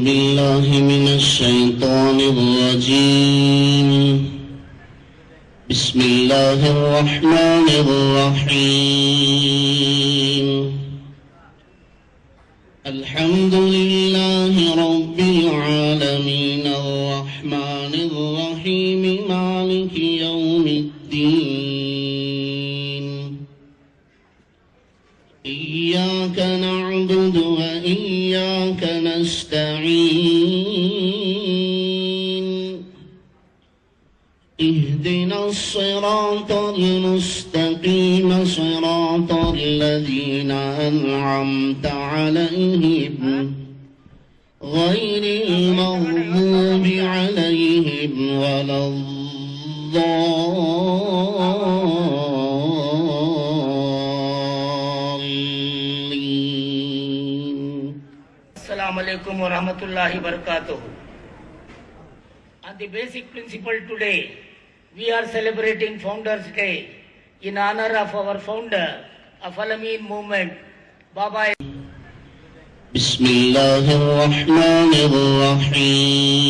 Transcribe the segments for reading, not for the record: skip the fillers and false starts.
بالله من الشيطان الرجيم. بسم الله الرحمن الرحيم. الحمد لله رب العالمين الرحمن الرحيم مالك يوم الدين. إياك نعبد وإياك نستعين. اهدنا الصراط المستقيم صراط الذين أنعمت عليهم غير المغضوب عليهم ولا الضالين. Assalamu alaikum wa rahmatullahi wa barakatuh. On the basic principle today, we are celebrating Founders Day in honor of our founder of Al-Amin movement, Baba. بسم الله الرحمن الرحيم.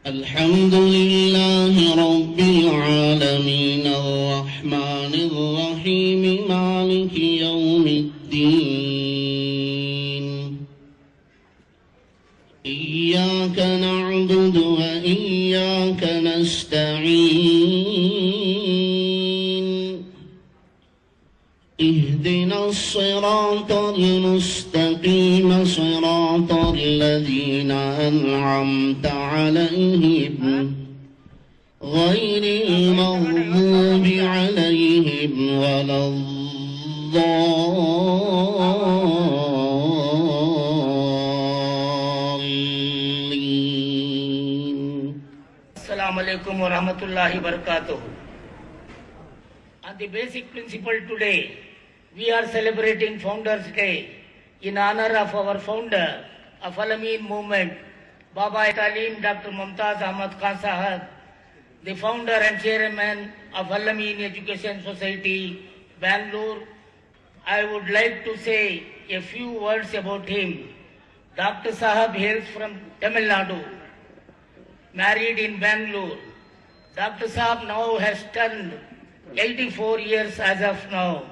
الحمد لله رب العالمين الرحمن الرحيم مالك يوم الدين. إياك نعبد وإياك نستعين. اهدنا الصراط المستقيم صراط الذين أنعمت عليهم غير المغضوب عليهم ولا الضالين. Assalamu alaikum wa rahmatullahi wa barakatuh. On the basic principle today, we are celebrating Founders Day in honor of our founder of Al-Amin movement, Baba Talim Dr. Mumtaz Ahmad Khan Sahab, the founder and chairman of Al-Amin Education Society, Bangalore. I would like to say a few words about him. Dr. Sahab hails from Tamil Nadu, married in Bangalore. Dr. Sahab now has turned 84 years as of now.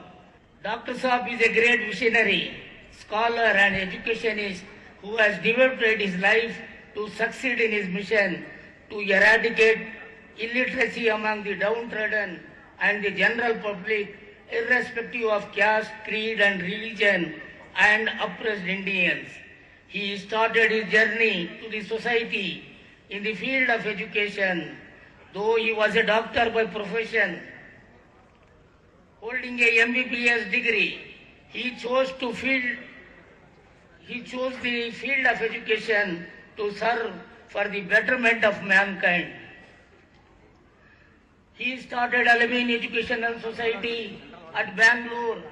Dr. Sahab is a great visionary, scholar and educationist who has devoted his life to succeed in his mission to eradicate illiteracy among the downtrodden and the general public, irrespective of caste, creed and religion, and oppressed Indians. He started his journey to the society in the field of education. Though he was a doctor by profession, holding a MBBS degree, he chose the field of education to serve for the betterment of mankind. He started Al-Amin Educational Society at Bangalore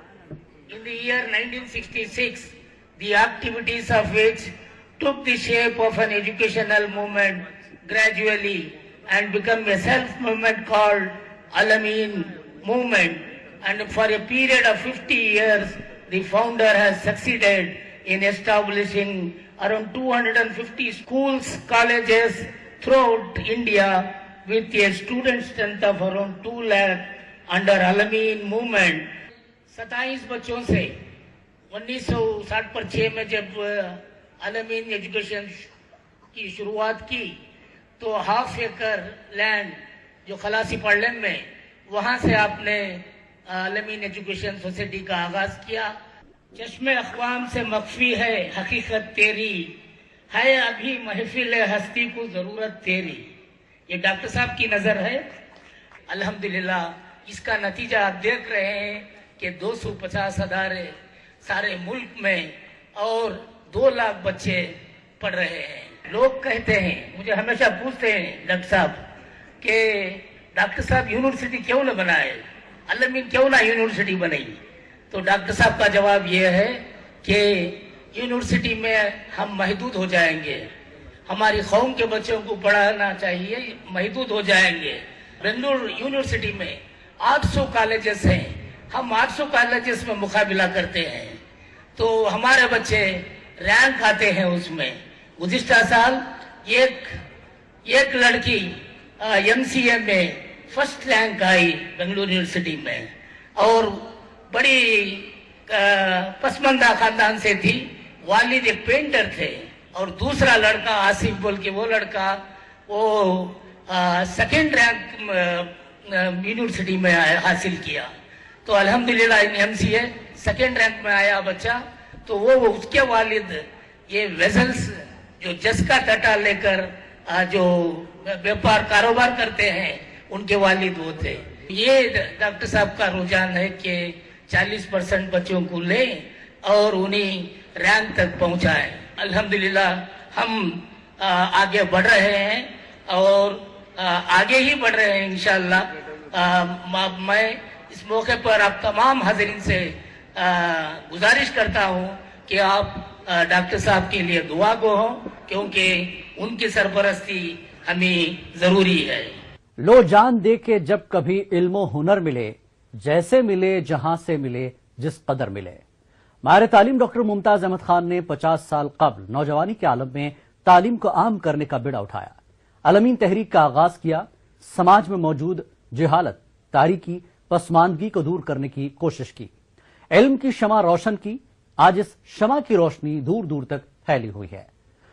in the year 1966, the activities of which took the shape of an educational movement gradually and became a self-movement called Al-Amin movement. And for a period of 50 years, the founder has succeeded in establishing around 250 schools, colleges throughout India with a student strength of around 2 lakh under Al-Amin movement. 27 बच्चों से 1966 में जब Al-Amin education की शुरुआत की तो half एकड़ land जो खलासी पार्लम में, वहां से आपने Al-Amin एजुकेशन सोसाइटी का आगाज किया. चश्मे अखवाम से मख्फी है हकीकत तेरी, है अभी महफिल हस्ती को जरूरत तेरी. ये डॉक्टर साहब की नजर है. अल्हम्दुलिल्लाह इसका नतीजा आप देख रहे हैं कि 250,000 सारे मुल्क में और 2 लाख बच्चे पढ़ रहे हैं. लोग कहते हैं, मुझे हमेशा पूछते हैं डॉक्टर साहब कि डॉक्टर साहब यूनिवर्सिटी क्यों न बनाए, Al-Amin क्यों ना यूनिवर्सिटी बनी. तो डॉक्टर साहब का जवाब यह है कि यूनिवर्सिटी में हम महदूद हो जाएंगे, हमारी कौम के बच्चों को पढ़ाना चाहिए, महदूद हो जाएंगे. बेंगलुरु यूनिवर्सिटी में 800 कॉलेजेस हैं, हम 800 कॉलेजेस में मुकाबला करते हैं. تو ہمارے بچے رینک آتے ہیں اس میں. گزشتہ سال ایک لڑکی MCA میں فرسٹ رینک آئی بنگلور یونیورسٹی میں, اور بڑی پسماندہ خاندان سے تھی. والد ایک پینٹر تھے, اور دوسرا لڑکا آصف بول کے وہ لڑکا وہ سیکنڈ رینک یونیورسٹی میں حاصل کیا. تو الحمدللہ MCA سیکنڈ رینک میں آیا بچہ. تو وہ اس کے والد یہ ویزلز جو جس کا ٹٹا لے کر جو بیپار کاروبار کرتے ہیں ان کے والد وہ تھے. یہ ڈاکٹر صاحب کا رجحان ہے کہ 40% بچوں کو لیں اور انہیں رینک تک پہنچائیں. الحمدللہ ہم آگے بڑھ رہے ہیں اور آگے ہی بڑھ رہے ہیں انشاءاللہ. میں اس موقع پر آپ تمام حاضرین سے گزارش کرتا ہوں کہ آپ ڈاکٹر صاحب کے لیے دعا گو ہوں, کیونکہ ان کی سرپرستی ہمیں ضروری ہے. لو جان دے کے جب کبھی علم و ہنر ملے, جیسے ملے جہاں سے ملے جس قدر ملے. ماہر تعلیم ڈاکٹر ممتاز احمد خان نے 50 سال قبل نوجوانی کے عالم میں تعلیم کو عام کرنے کا بیڑا اٹھایا. عالمین تحریک کا آغاز کیا. سماج میں موجود جہالت, تاریکی, پسماندگی کو دور کرنے کی کوشش کی. علم کی شمع روشن کی. آج اس شمع کی روشنی دور دور تک پھیلی ہوئی ہے.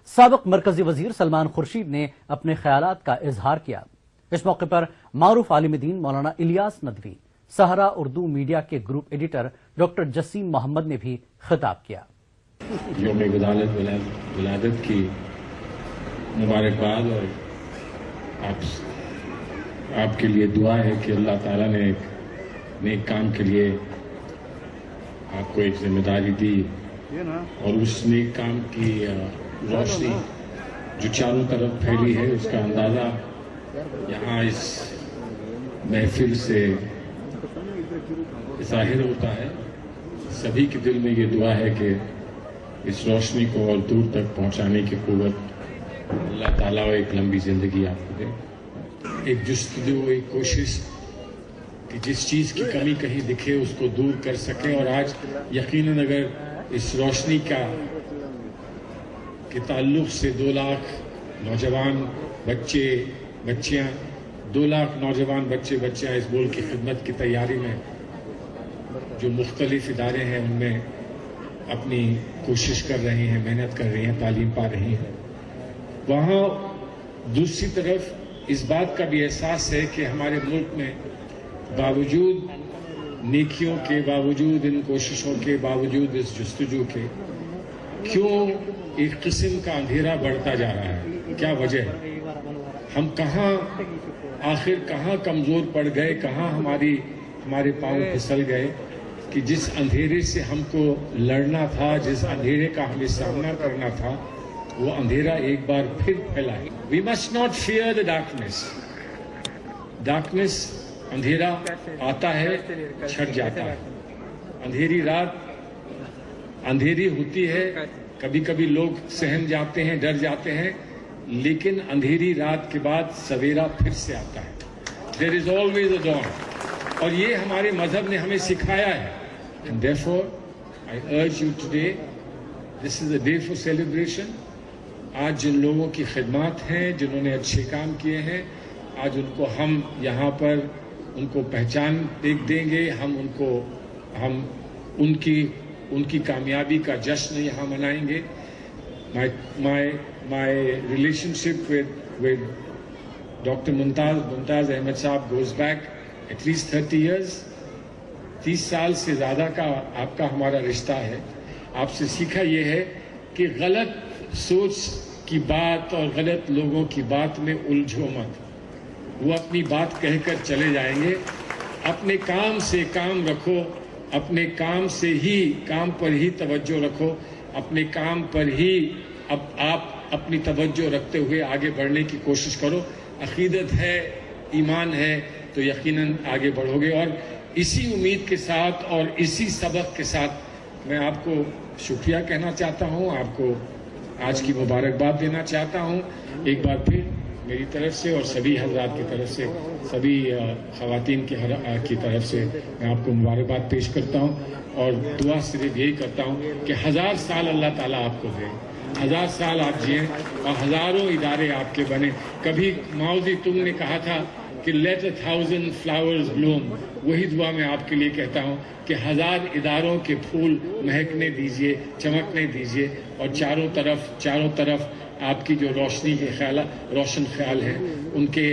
سابق مرکزی وزیر سلمان خورشید نے اپنے خیالات کا اظہار کیا. اس موقع پر معروف عالم دین مولانا الیاس ندوی, سہرا اردو میڈیا کے گروپ ایڈیٹر ڈاکٹر جسیم محمد نے بھی خطاب کیا. یوم ولادت کی مبارکباد, اور آپ کے لیے دعا ہے کہ اللہ تعالیٰ نے ایک نیک کام کے لیے آپ کو ایک ذمہ داری دی, اور اس نیک کام کی روشنی جو چاروں طرف پھیلی ہے اس کا اندازہ یہاں اس محفل سے ظاہر ہوتا ہے. سبھی کے دل میں یہ دعا ہے کہ اس روشنی کو اور دور تک پہنچانے کی قوت اللہ تعالیٰ ایک لمبی زندگی آپ کو دے. ایک جستجو, ایک کوشش کہ جس چیز کی کمی کہیں دکھے اس کو دور کر سکیں. اور آج یقیناً اگر اس روشنی کے تعلق سے 2 لاکھ نوجوان بچیاں 2 لاکھ نوجوان بچیاں اس ملک کی خدمت کی تیاری میں جو مختلف ادارے ہیں ان میں اپنی کوشش کر رہے ہیں, محنت کر رہے ہیں, تعلیم پا رہی ہیں, وہاں دوسری طرف اس بات کا بھی احساس ہے کہ ہمارے ملک میں باوجود نیکیوں کے, باوجود ان کوششوں کے, باوجود اس جستجو کے, کیوں ایک قسم کا اندھیرا بڑھتا جا رہا ہے. کیا وجہ ہے؟ ہم آخر کہاں کمزور پڑ گئے, کہاں ہمارے پاؤں پھسل گئے کہ جس اندھیرے سے ہم کو لڑنا تھا, جس اندھیرے کا ہمیں سامنا کرنا تھا, وہ اندھیرا ایک بار پھر پھیلا ہے. We must not fear the darkness. Darkness, اندھیرا آتا ہے, چھٹ جاتا ہے. اندھیری رات اندھیری ہوتی ہے, کبھی کبھی لوگ سہم جاتے ہیں, ڈر جاتے ہیں, لیکن اندھیری رات کے بعد سویرا پھر سے آتا ہے. There is always a dawn. اور یہ ہمارے مذہب نے ہمیں سکھایا ہے. And therefore, I urge you today, this is a day for celebration. آج جن لوگوں کی خدمات ہیں, جنہوں نے اچھے کام کیے ہیں, آج ان کو ہم یہاں پر ان کو پہچان دیں گے. ہم ان کی کامیابی کا جشن یہاں منائیں گے. My relationship with Dr. Mumtaz Ahmed Saab goes back at least 30 years. 30 سال سے زیادہ کا آپ کا ہمارا رشتہ ہے. آپ سے سیکھا یہ ہے کہ غلط سوچ کی بات اور غلط لوگوں کی بات میں الجھو مت. وہ اپنی بات کہہ کر چلے جائیں گے. اپنے کام سے کام رکھو, اپنے کام پر ہی توجہ رکھو, اپنے کام پر ہی آپ اپنی توجہ رکھتے ہوئے آگے بڑھنے کی کوشش کرو. عقیدت ہے, ایمان ہے تو یقیناً آگے بڑھو گے. اور اسی امید کے ساتھ اور اسی سبق کے ساتھ میں آپ کو شکریہ کہنا چاہتا ہوں, آپ کو آج کی مبارکباد دینا چاہتا ہوں. ایک بار پھر मेरी तरफ से और सभी हजरात की तरफ से, सभी ख़वातीन की तरफ से मैं आपको मुबारकबाद पेश करता हूँ और दुआ सिर्फ यही करता हूँ कि 1000 साल अल्लाह ताला आपको दे, 1000 साल आप जिए और हज़ारों इदारे आपके बने। कभी माओ ज़े तुंग ने कहा था कि लेट 1000 फ्लावर्स ब्लूम, वही दुआ मैं आपके लिए कहता हूँ कि 1000 इदारों के फूल महकने दीजिए, चमकने दीजिए और चारों तरफ आपकी जो रोशनी के रोशन ख्याल हैं उनके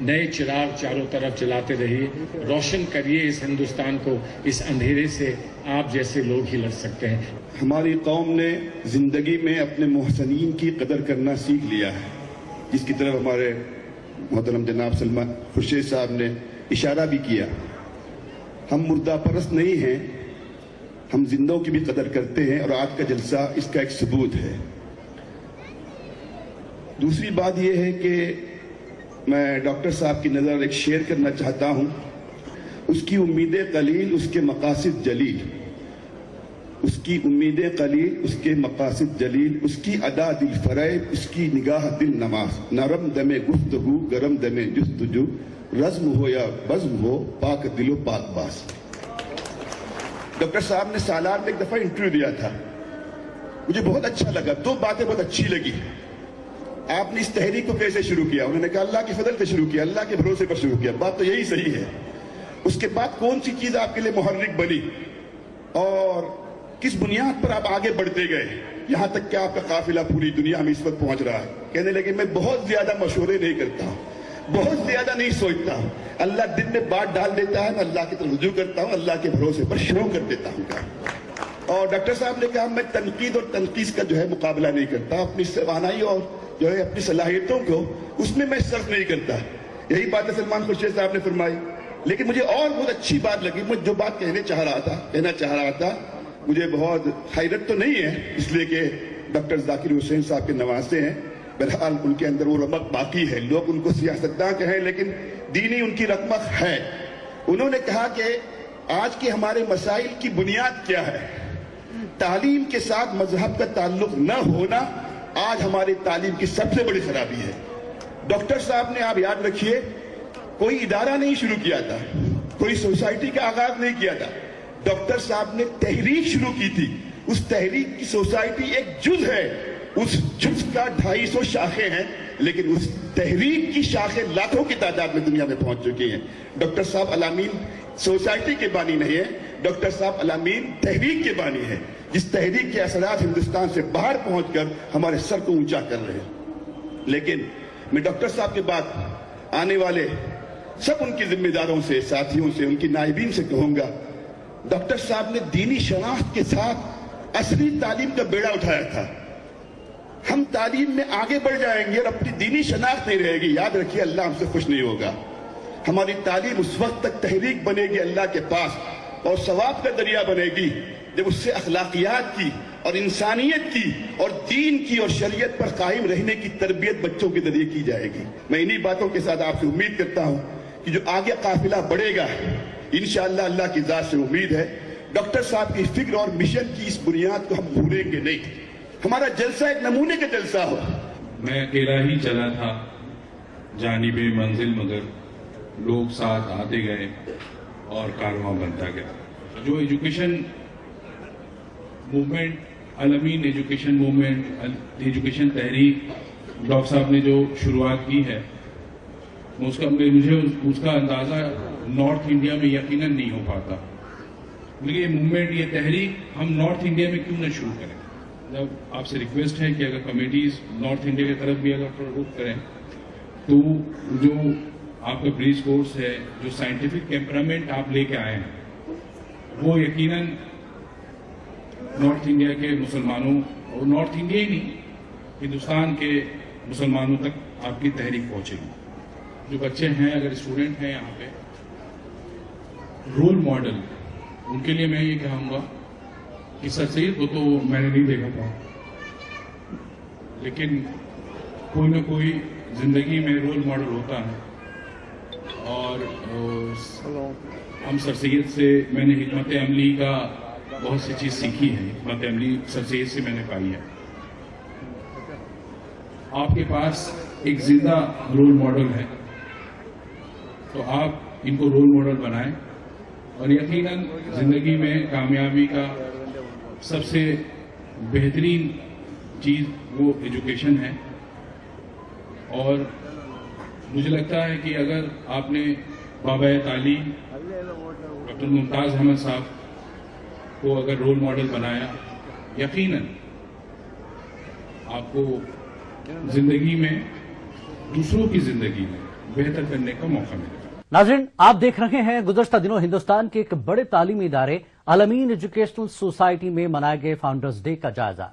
नए चिराग चारों तरफ जलाते रहिए, रोशन करिए इस हिंदुस्तान को, इस अंधेरे से आप जैसे लोग ही लड़ सकते हैं। हमारी कौम ने जिंदगी में अपने मोहसनीन की कदर करना सीख लिया है, जिसकी तरफ हमारे मोहतरम जनाब सलमान खुर्शीद साहब ने इशारा भी किया। हम मुर्दा परस्त नहीं हैं, हम जिंदों की भी कदर करते हैं और आज का जलसा इसका एक सबूत है। दूसरी बात यह है कि मैं डॉक्टर साहब की नज़र एक शेयर करना चाहता हूं। उसकी उम्मीदें कलील, उसके मकासिद जलील, उसकी उम्मीदें कलील, उसके मकासिद जलील, उसकी अदा दिल फरेब, उसकी निगाह दिल नमाज, नरम दमे गुफ्तगू गरम दमे जुस्तजू, रज़्म हो या बज़्म हो पाक दिलो पाक बास। डॉक्टर साहब ने सालार में एक दफा इंटरव्यू दिया था, मुझे बहुत अच्छा लगा, दो बातें बहुत अच्छी लगी। आपने इस तहरीक को कैसे शुरू किया? उन्होंने कहा अल्लाह के फजल से शुरू किया, अल्लाह के भरोसे पर शुरू किया। बात तो यही सही है। उसके बाद कौन सी चीज आपके लिए मुहर्रिक बनी और किस बुनियाद पर आप आगे बढ़ते गए, यहां तक कि आपका काफिला पूरी दुनिया में इस वक्त पहुंच रहा है। कहने लगे मैं बहुत ज्यादा मशवरे नहीं करता हूं, बहुत ज्यादा नहीं सोचता हूं, अल्लाह दिन में बात डाल देता है, मैं अल्लाह की तरफ रुजू करता हूं, अल्लाह के भरोसे पर शुरू कर देता हूं। और डॉक्टर साहब ने कहा मैं तनकीद और तनकीस का जो है मुकाबला नहीं करता, अपनी सवानाई और जो है अपनी सलाहियतों को उसमें मैं सर्फ नहीं करता। यही बात सलमान खुर्शीद साहब ने फरमाई। लेकिन मुझे और बहुत अच्छी बात लगी, मैं जो बात कहना चाह रहा था, मुझे बहुत हैरत तो नहीं है इसलिए कि डॉक्टर जाकिर हुसैन साहब के नवासे हैं, बहरहाल उनके अंदर वो रमक बाकी है, लोग उनको सियासतदां कहें लेकिन दीनी उनकी रकमक है। उन्होंने कहा कि आज के हमारे मसाइल की बुनियाद क्या है? तालीम के साथ मजहब का ताल्लुक न होना आज हमारी तालीम की सबसे बड़ी खराबी है। डॉक्टर साहब ने, आप याद रखिए, कोई इदारा नहीं शुरू किया था, कोई सोसाइटी का आगाज नहीं किया था, डॉक्टर साहब ने तहरीक शुरू की थी। उस तहरीक की सोसाइटी एक जुज है, उस जुज का 250 शाखें हैं, लेकिन उस तहरीक की शाखें लाखों की तादाद में दुनिया में पहुंच चुकी हैं। डॉक्टर साहब अलामीन सोसाइटी के बानी नहीं है, डॉक्टर साहब अलामीन तहरीक के बानी है, जिस तहरीक के असरात हिंदुस्तान से बाहर पहुंचकर हमारे सर को ऊंचा कर रहे हैं। लेकिन मैं डॉक्टर साहब के बाद आने वाले सब उनके जिम्मेदारों से, साथियों से, उनकी नायबीन से कहूंगा, डॉक्टर साहब ने दीनी शनाख्त के साथ असली तालीम का बेड़ा उठाया था। हम तालीम में आगे बढ़ जाएंगे और अपनी दीनी शनाख्त नहीं रहेगी, याद रखिए अल्लाह हमसे खुश नहीं होगा। हमारी तालीम उस वक्त तक तहरीक बनेगी अल्लाह के पास और सवाब का दरिया बनेगी जब उससे अखलाकियात की और इंसानियत की और दीन की और शरीयत पर कायम रहने की तरबियत बच्चों के जरिए की जाएगी। मैं इन्हीं बातों के साथ आपसे उम्मीद करता हूं कि जो आगे काफिला बढ़ेगा इंशाअल्लाह, अल्लाह की जात से उम्मीद है, डॉक्टर साहब की फिक्र और मिशन की इस बुनियाद को हम भूलेंगे नहीं। हमारा जलसा एक नमूने का जलसा हो। मैं अकेला ही चला था जानिबे मंजिल, मगर लोग साथ आते गए और कारवां बनता गया। जो education movement, Al-Ameen education movement, education तहरीक डॉक्टर साहब ने जो शुरुआत की है, मुझे उसका अंदाज़ा नॉर्थ इंडिया में यकीनन नहीं हो पाता। लेकिन ये मूवमेंट, ये तहरीक हम नॉर्थ इंडिया में क्यों न शुरू करें? जब आपसे रिक्वेस्ट है कि अगर कमेटीज नॉर्थ इंडिया की तरफ भी अगर थोड़ा रुख करें, तो जो आपका ब्रिज कोर्स है, जो साइंटिफिक टेम्परामेंट आप लेके आए हैं, वो यकीनन नॉर्थ इंडिया के मुसलमानों, और नॉर्थ इंडिया ही नहीं, हिंदुस्तान के मुसलमानों तक आपकी तहरीक पहुंचेगी। जो बच्चे हैं, अगर स्टूडेंट हैं यहाँ पे, रोल मॉडल उनके लिए मैं ये कहूँगा कि सर सैयद को तो मैंने नहीं देखा था, लेकिन कोई ना कोई जिंदगी में रोल मॉडल होता है। और हम सर सैयद से, मैंने हिकमत अमली का बहुत सी चीज़ सीखी है, हिकमत अमली सर सैयद से मैंने पाई है। आपके पास एक जिंदा रोल मॉडल है, तो आप इनको रोल मॉडल बनाएं और यकीनन जिंदगी में कामयाबी का सबसे बेहतरीन चीज वो एजुकेशन है। और मुझे लगता है कि अगर आपने बाबा तालीम डॉक्टर मुमताज अहमद साहब को अगर रोल मॉडल बनाया, यकीनन आपको जिंदगी में, दूसरों की जिंदगी में बेहतर करने का मौका मिलेगा। नाज़रीन, आप देख रहे हैं गुज़श्ता दिनों हिंदुस्तान के एक बड़े तालीमी इदारे अल-अमीन एजुकेशनल सोसाइटी में मनाए गए फाउंडर्स डे का जायजा।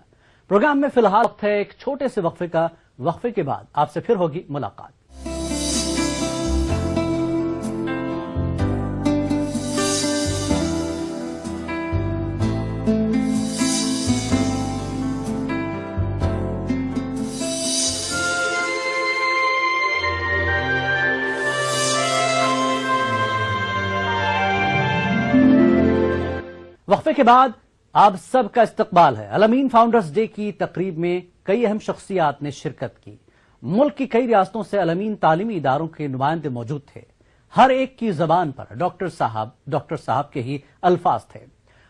प्रोग्राम में फिलहाल वक्त है एक छोटे से वक्फे का। वक्फे के बाद आपसे फिर होगी मुलाकात। वक्फे के बाद आप सबका इस्तकबाल है। अल-अमीन फाउंडर्स डे की तकरीब में कई अहम शख्सियात ने शिरकत की। मुल्क की कई रियासतों से अल-अमीन तालीमी इदारों के नुमाइंदे मौजूद थे। हर एक की जबान पर डॉक्टर साहब के ही अल्फाज थे।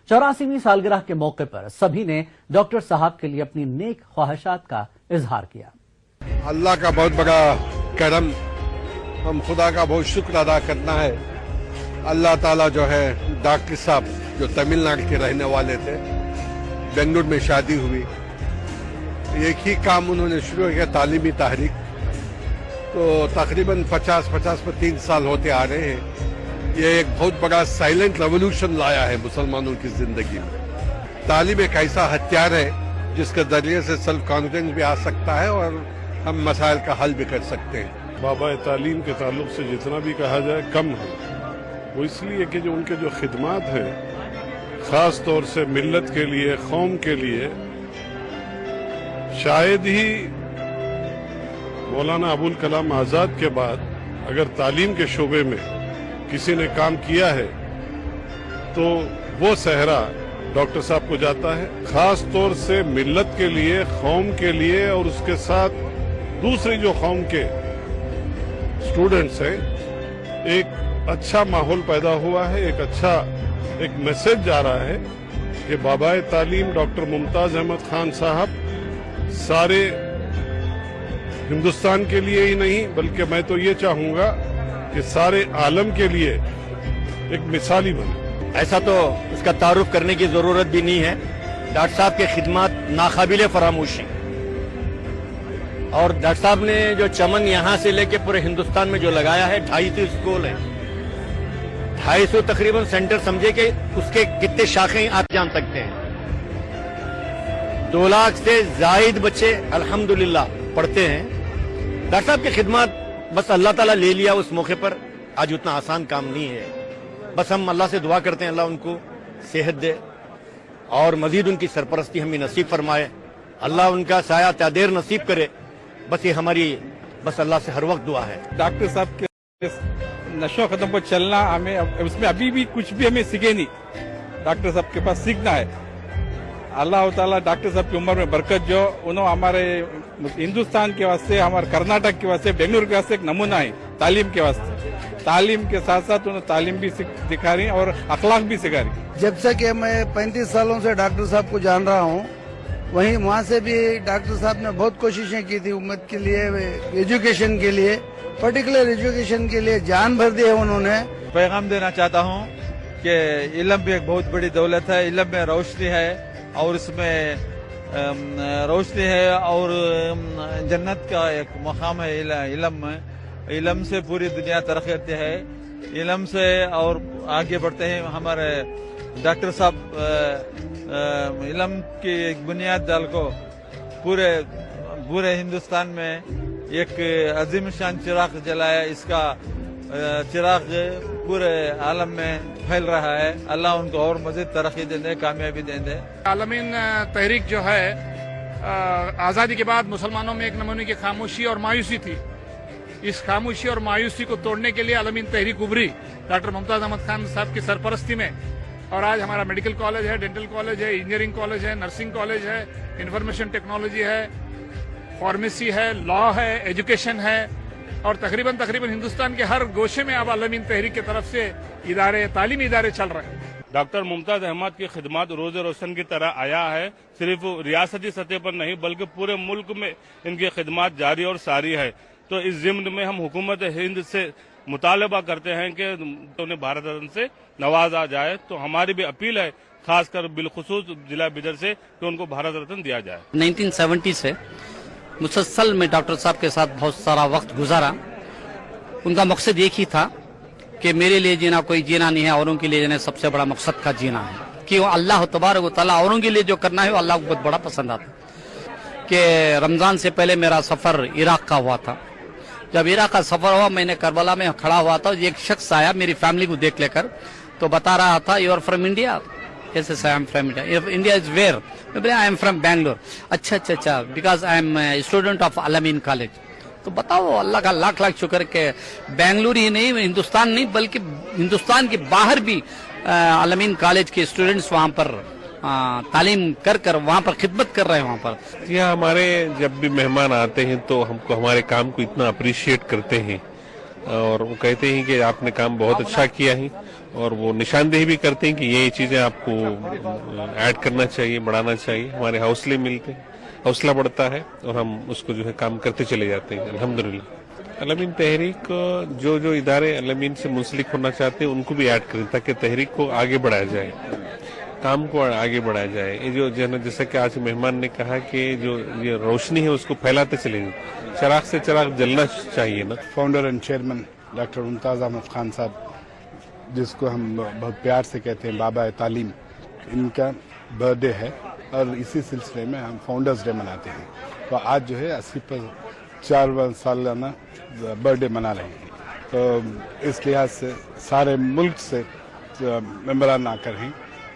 84वीं सालगिरह के मौके पर सभी ने डॉक्टर साहब के लिए अपनी नेक ख्वाहिशात का इजहार किया। अल्लाह का बहुत बड़ा करम, हम खुदा का बहुत शुक्र अदा करना है। अल्लाह ताला जो है, डॉक्टर साहब जो तमिलनाडु के रहने वाले थे, बेंगलुरु में शादी हुई, एक ही काम उन्होंने शुरू किया, तालीमी तहरीक। तो तकरीबन 50 पर 3 साल होते आ रहे हैं। ये एक बहुत बड़ा साइलेंट रेवोल्यूशन लाया है मुसलमानों की जिंदगी में। तालीम एक ऐसा हथियार है जिसके जरिए से सेल्फ कॉन्फिडेंस भी आ सकता है और हम मसाइल का हल भी कर सकते हैं। बाबा तालीम के ताल्लुक से जितना भी कहा जाए कम है। वो इसलिए कि जो उनके जो खिदमात हैं, खास तौर से मिल्लत के लिए, कौम के लिए, शायद ही मौलाना अबुल कलाम आजाद के बाद अगर तालीम के शोबे में किसी ने काम किया है तो वो सहरा डॉक्टर साहब को जाता है। खास तौर से मिल्लत के लिए, कौम के लिए और उसके साथ दूसरी जो कौम के स्टूडेंट्स हैं, एक अच्छा माहौल पैदा हुआ है। एक मैसेज जा रहा है कि बाबा तालीम डॉक्टर मुमताज अहमद खान साहब सारे हिंदुस्तान के लिए ही नहीं, बल्कि मैं तो ये चाहूंगा कि सारे आलम के लिए एक मिसाली बने। ऐसा तो उसका तारुफ करने की जरूरत भी नहीं है। डॉक्टर साहब के खिदमात नाकाबिले फरामोश हैं और डॉक्टर साहब ने जो चमन यहाँ से लेके पूरे हिंदुस्तान में जो लगाया है, 250 स्कूल है, 250 तकरीबन सेंटर समझे कि उसके कितने शाखें आप जान सकते हैं। 2 लाख से जायद बच्चे अल्हम्दुलिल्लाह पढ़ते हैं। डॉक्टर साहब की खिदमत बस अल्लाह ताला ले लिया उस मौके पर। आज उतना आसान काम नहीं है। बस हम अल्लाह से दुआ करते हैं अल्लाह उनको सेहत दे और मजीद उनकी सरपरस्ती हमें नसीब फरमाए, अल्लाह उनका साया तादेर नसीब करे। बस ये हमारी बस अल्लाह से हर वक्त दुआ है। डॉक्टर साहब के नशो खत्म पर चलना, हमें उसमें अभी भी कुछ भी हमें सीखे नहीं, डॉक्टर साहब के पास सीखना है। अल्लाह ताला डॉक्टर साहब की उम्र में बरकत जो, उन्होंने हमारे हिंदुस्तान के वास्ते, हमारे कर्नाटक के वास्ते, बेंगलुरु के वास्ते एक नमूना है तालीम के वास्ते। तालीम के साथ साथ उन्होंने तालीम भी सिखा रही और अखलाक भी सिखा रही। जब से कि मैं 35 सालों से डॉक्टर साहब को जान रहा हूँ, वहीं वहाँ से भी डॉक्टर साहब ने बहुत कोशिशें की थी उम्मत के लिए, एजुकेशन के लिए, पर्टिकुलर एजुकेशन के लिए जान भर दी है उन्होंने। पैगाम देना चाहता हूँ कि इल्म भी एक बहुत बड़ी दौलत है, इल्म में रोशनी है और इसमें रोशनी है और जन्नत का एक मकाम है इल्म में। इल्म से पूरी दुनिया तरक्की करती है, इल्म से और आगे बढ़ते हैं। हमारे डॉक्टर साहब इल्म की एक बुनियाद डाल को पूरे हिंदुस्तान में एक अजीम शान चिराग जलाया। इसका चिराग पूरे आलम में फैल रहा है। अल्लाह उनको और मजीद तरक्की दे दे, कामयाबी दे दे। आलमीन तहरीक जो है, आज़ादी के बाद मुसलमानों में एक नमूने की खामोशी और मायूसी थी। इस खामोशी और मायूसी को तोड़ने के लिए आलमीन तहरीक उभरी डॉक्टर मुमताज अहमद खान साहब की सरपरस्ती में। और आज हमारा मेडिकल कॉलेज है, डेंटल कॉलेज है, इंजीनियरिंग कॉलेज है, नर्सिंग कॉलेज है, इंफॉर्मेशन टेक्नोलॉजी है, फार्मेसी है, लॉ है, एजुकेशन है और तकरीबन हिंदुस्तान के हर गोशे में अब अलमीन तहरीक की तरफ से तालीमी इदारे चल रहे हैं। डॉक्टर मुमताज अहमद की खिदमत रोज रोशन की तरह आया है। सिर्फ रियासती सतह पर नहीं बल्कि पूरे मुल्क में इनकी खिदमत जारी और सारी है। तो इस जिम्न में हम हुकूमत हिंद से मुतालबा करते हैं कि उन्हें भारत रत्न से नवाजा जाए। तो हमारी भी अपील है खासकर बिलखुसूस जिला बिदर से कि उनको भारत रत्न दिया जाए। 1970 से मुसलसल में डॉक्टर साहब के साथ बहुत सारा वक्त गुजारा। उनका मकसद एक ही था कि मेरे लिए जीना कोई जीना नहीं है, औरों के लिए जीना सबसे बड़ा मकसद का जीना है। कि अल्लाह तबारक व तआला औरों के लिए जो करना है वो अल्लाह को बहुत बड़ा पसंद आता है। कि रमजान से पहले मेरा सफर इराक का हुआ था। जब इराक का सफर हुआ मैंने करबला में खड़ा हुआ था, एक शख्स आया मेरी फैमिली को देख लेकर तो बता रहा था यू आर फ्रॉम इंडिया। कैसे I am from India. India is where? I am from Bangalore. अच्छा because I am student of Al-Ameen college. तो बताओ अल्लाह का लाख लाख शुक्र के बेंगलुरु ही नहीं, हिंदुस्तान नहीं बल्कि हिंदुस्तान के बाहर भी अलमीन कॉलेज के स्टूडेंट्स वहाँ पर तालीम कर वहाँ पर खिदमत कर रहे हैं। वहाँ पर यहाँ हमारे जब भी मेहमान आते हैं तो हमको हमारे काम को इतना अप्रिशिएट करते हैं और वो कहते हैं कि आपने काम बहुत अच्छा किया है और वो निशानदेही भी करते हैं कि ये चीजें आपको ऐड करना चाहिए, बढ़ाना चाहिए। हमारे हौसले मिलते हैं, हौसला बढ़ता है और हम उसको जो है काम करते चले जाते हैं अल्हम्दुलिल्लाह। अलमीन तहरीक जो इदारे अलमीन से मुंसलिक होना चाहते हैं उनको भी ऐड करें ताकि तहरीक को आगे बढ़ाया जाए, काम को आगे बढ़ाया जाए। ये जो जैसा कि आज मेहमान ने कहा कि जो ये रोशनी है उसको फैलाते चले, चिराग से चिराग जलना चाहिए ना। Founder and chairman doctor Mumtaz Ahmad Khan sahab, जिसको हम बहुत प्यार से कहते हैं बाबा तालीम, इनका बर्थडे है और इसी सिलसिले में हम फाउंडर्स डे मनाते हैं। तो आज जो है 84 सालाना बर्थडे मना रहे हैं। तो इस लिहाज से सारे मुल्क से मेंबरान आकर हैं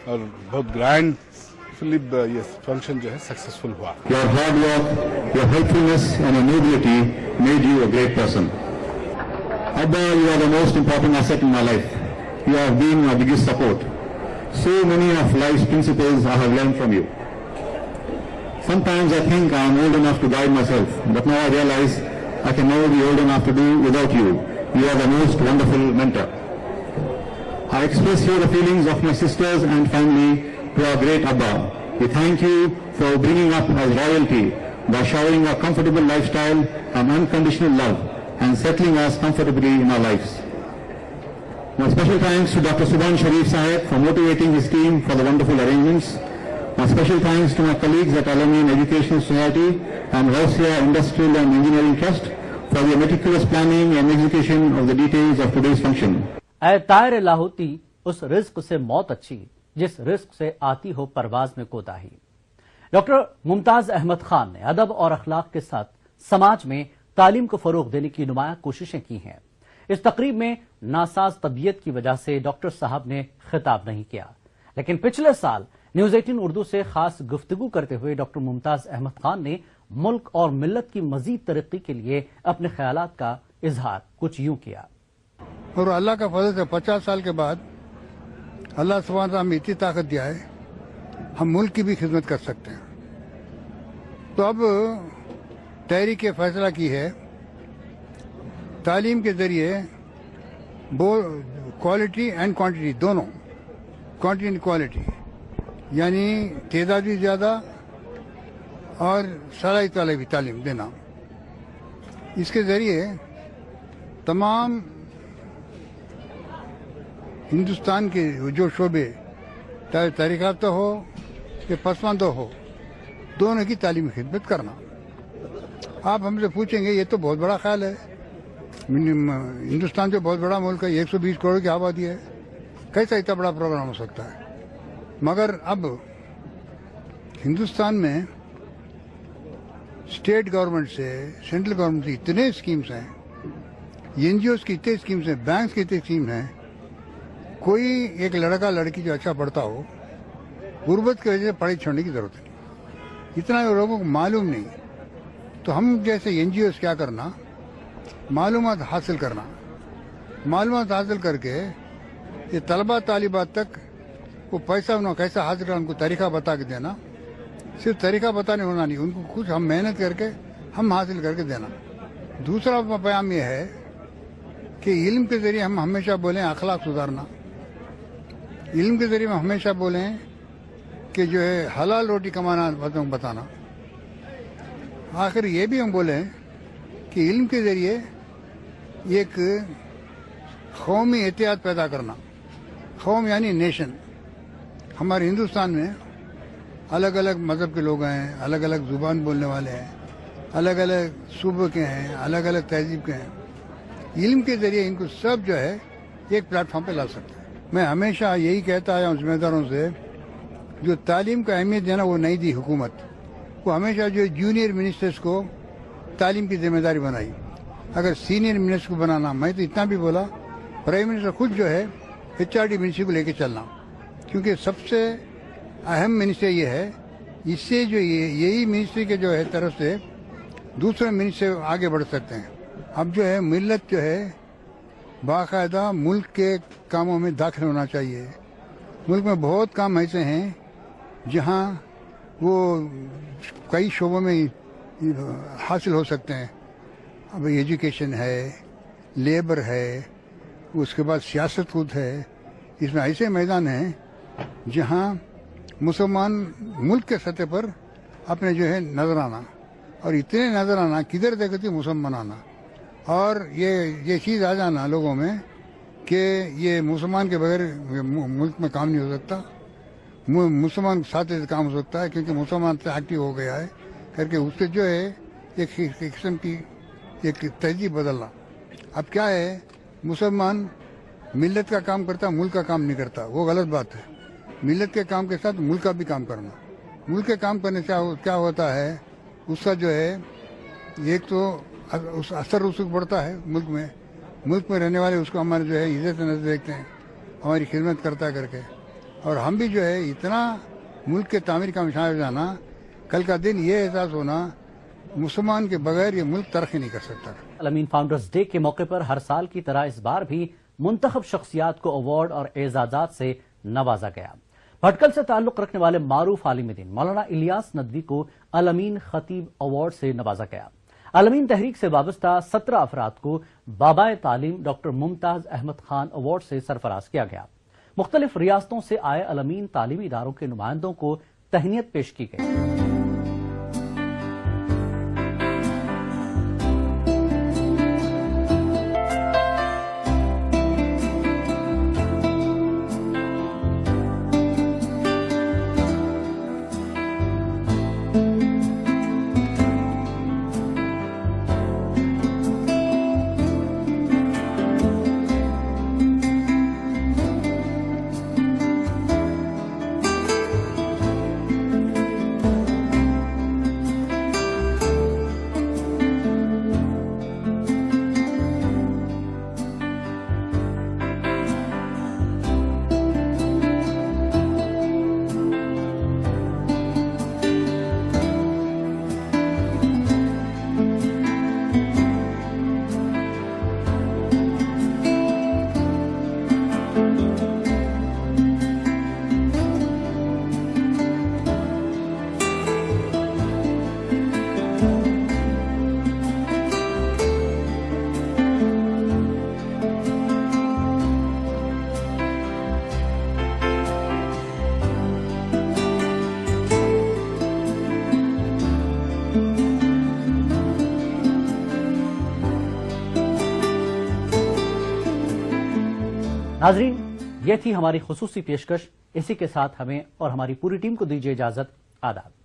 और बहुत ग्रैंड फिलिप ये फंक्शन जो है सक्सेसफुल हुआ। Your hard work, your helpfulness and your nobility made you a great person. Abba, you are the most important asset in my life. You have been my biggest support. So many of life's principles I have learned from you. Sometimes I think I am old enough to guide myself, but now I realize I can never be old enough to do without you. You are the most wonderful mentor. I express here the feelings of my sisters and family to our great Abba. We thank you for bringing up as royalty by showering a comfortable lifestyle and unconditional love and settling us comfortably in our lives. My special thanks to Dr. Subhan Sharif Sahib for motivating his team for the wonderful arrangements. My special thanks to my colleagues at Al-Amin Educational Society and Gausia Industrial and Engineering Trust for their meticulous planning and execution of the details of today's function. ऐ तायर लाहौती उस risk से मौत अच्छी जिस risk से आती हो परवाज में कोताही। डॉक्टर मुमताज अहमद खान ने अदब और अखलाक के साथ समाज में तालीम को फरोग देने की नुमायां कोशिशें की हैं। इस तकरीब में नासाज तबीयत की वजह से डॉक्टर साहब ने खिताब नहीं किया, लेकिन पिछले साल न्यूज 18 उर्दू से खास गुफ्तगू करते हुए डॉक्टर मुमताज अहमद खान ने मुल्क और मिल्लत की मजीद तरक्की के लिए अपने ख्यालात का इजहार कुछ यूं किया। और अल्लाह का फजल से 50 साल के बाद अल्लाह सुब्हान तआला हमें इतनी ताकत दिया है, हम मुल्क की भी खिदमत कर सकते हैं। तो अब तहरीक के फैसला की है तालीम के जरिए क्वालिटी एंड क्वांटिटी दोनों, क्वांटिटी एंड क्वालिटी, यानी तादाद भी ज़्यादा और सलाहियत वाले भी तालीम देना। इसके जरिए तमाम हिंदुस्तान के जो शोबे, चाहे तरीक़ात हो या पसमानदा हो, दोनों की तालीमी खिदमत करना। आप हमसे पूछेंगे ये तो बहुत बड़ा ख्याल है, हिंदुस्तान जो बहुत बड़ा मुल्क है, 120 करोड़ की आबादी है, कैसा इतना बड़ा प्रोग्राम हो सकता है। मगर अब हिंदुस्तान में स्टेट गवर्नमेंट से, सेंट्रल गवर्नमेंट से इतने स्कीम्स हैं, एनजीओ की इतने स्कीम्स हैं, बैंक की इतने स्कीम हैं। कोई एक लड़का लड़की जो अच्छा पढ़ता हो, गुर्बत की वजह से पढ़ाई छोड़ने की जरूरत नहीं, इतना लोगों को मालूम नहीं। तो हम जैसे एनजीओ क्या करना, मालूमात हासिल करना, मालूमात हासिल करके ये तलबा तालिबात तक वो पैसा उन्होंने कैसा हासिल करना, उनको तरीका बता के देना। सिर्फ तरीका बताने होना नहीं, उनको कुछ हम मेहनत करके ہم حاصل کر کے دینا. دوسرا پیام یہ ہے کہ علم کے ذریعے ہم ہمیشہ بولیں اخلاق سدھارنا. علم کے ذریعے ہم ہمیشہ بولیں کہ جو ہے حلال روٹی کمانا بتانا. آخر یہ بھی ہم بولیں کہ علم کے ذریعے ایک قومی احتیاط پیدا کرنا. قوم یعنی نیشن. ہمارے ہندوستان میں الگ الگ مذہب کے لوگ ہیں, الگ الگ زبان بولنے والے ہیں, الگ الگ صوبے کے ہیں, الگ الگ تہذیب کے ہیں. علم کے ذریعے ان کو سب جو ہے ایک پلیٹ فارم پہ لا سکتے ہیں. میں ہمیشہ یہی کہتا آیا ہوں ذمہ داروں سے, جو تعلیم کا اہمیت دینا وہ نہیں دی حکومت, وہ ہمیشہ جو جونیئر منسٹرز کو تعلیم کی ذمہ داری بنائی. اگر سینئر منسٹر کو بنانا, میں تو اتنا بھی بولا پرائم منسٹر خود جو ہے HRD منسٹری کو لے کے چلنا, کیونکہ سب سے اہم منسٹر یہ ہے. اس سے جو یہی منسٹری کے جو ہے طرف سے دوسرے منسٹر آگے بڑھ سکتے ہیں. اب جو ہے ملت جو ہے باقاعدہ ملک کے کاموں میں داخل ہونا چاہیے. ملک میں بہت کام ایسے ہیں جہاں وہ کئی شعبوں میں حاصل ہو سکتے ہیں. اب ایجوکیشن ہے, لیبر ہے, اس کے بعد سیاست خود ہے. اس میں ایسے میدان ہیں جہاں مسلمان ملک کے سطح پر اپنے جو ہے نظر آنا, اور اتنے نظر آنا کدھر دیکھتے مسلمان آنا, اور یہ چیز آ جانا لوگوں میں کہ یہ مسلمان کے بغیر ملک میں کام نہیں ہو سکتا, مسلمان کے ساتھ کام ہو سکتا ہے کیونکہ مسلمان سے ایکٹیو ہو گیا ہے کر کے. اس سے جو ہے ایک قسم کی ایک تہذیب بدلنا. اب کیا ہے, مسلمان ملت کا کام کرتا, ملک کا کام نہیں کرتا, وہ غلط بات ہے. ملت کے کام کے ساتھ ملک کا بھی کام کرنا. ملک کے کام کرنے سے کیا ہوتا ہے, اس کا جو ہے ایک تو اثر رسوخ بڑھتا ہے ملک میں رہنے والے اس کو ہمارے جو ہے عزت نظر دیکھتے ہیں, ہماری خدمت کرتا کر کے. اور ہم بھی جو ہے اتنا ملک کے تعمیر کا مشاہدہ ہو جانا, کل کا دن یہ احساس ہونا مسلمان کے بغیر یہ ملک ترقی نہیں کر سکتا. الامین فاؤنڈرز ڈے کے موقع پر ہر سال کی طرح اس بار بھی منتخب شخصیات کو ایوارڈ اور اعزازات سے نوازا گیا. بھٹکل سے تعلق رکھنے والے معروف عالم دین مولانا الیاس ندوی کو الامین خطیب ایوارڈ سے نوازا گیا. الامین تحریک سے وابستہ 17 افراد کو بابائے تعلیم ڈاکٹر ممتاز احمد خان ایوارڈ سے سرفراز کیا گیا. مختلف ریاستوں سے آئے الامین تعلیمی اداروں کے نمائندوں کو تہنیت پیش کی گئی. ناظرین، یہ تھی ہماری خصوصی پیشکش. اسی کے ساتھ ہمیں اور ہماری پوری ٹیم کو دیجیے اجازت. آداب.